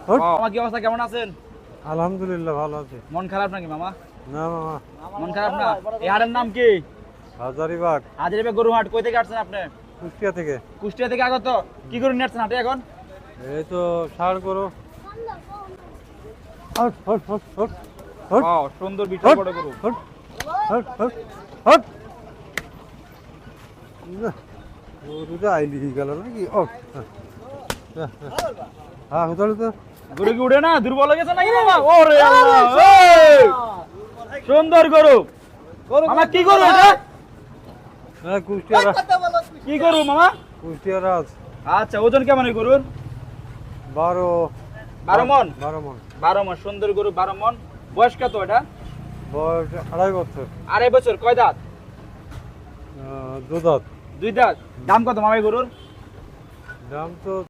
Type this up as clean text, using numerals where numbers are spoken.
মামা কি অবস্থা, কেমন আছেন? আলহামদুলিল্লাহ ভালো আছি। মন খারাপ নাকি মামা? না মামা, মন খারাপ না? এই হাটের নাম কি? হাজারিবাগ, হাজারিবাগ গরু হাট। কই থেকে আসছেন আপনি? কুষ্টিয়া থেকে। কুষ্টিয়া থেকে আগত। কি গরু নিয়ে আসছেন হাটে এখন? এই তো ষাড় গরু। সুন্দর বিশাল বড় গরু। গরুটা আইলি গেল নাকি? হ্যাঁ হোটেল তো গরু কি উঠে না? দুর্বল হয়ে গেছে নাকি মামা? ওরে আল্লাহ, এই! সুন্দর গরু। মামা কি গরু এটা? হ্যাঁ কুষ্টিয়া কি গরু মামা? কুষ্টিয়া রাজ। আচ্ছা, ওজন কেমন এই গরুর? 12 মন। 12 মন। 12 মন, সুন্দর গরু, 12 মন। বয়স কত এটা? বয়স 2.5 বছর। 2.5 বছর। কয় দাঁত? 2 দাঁত। 2 দাঁত। দাম কত মামা এই গরুর? দাম তো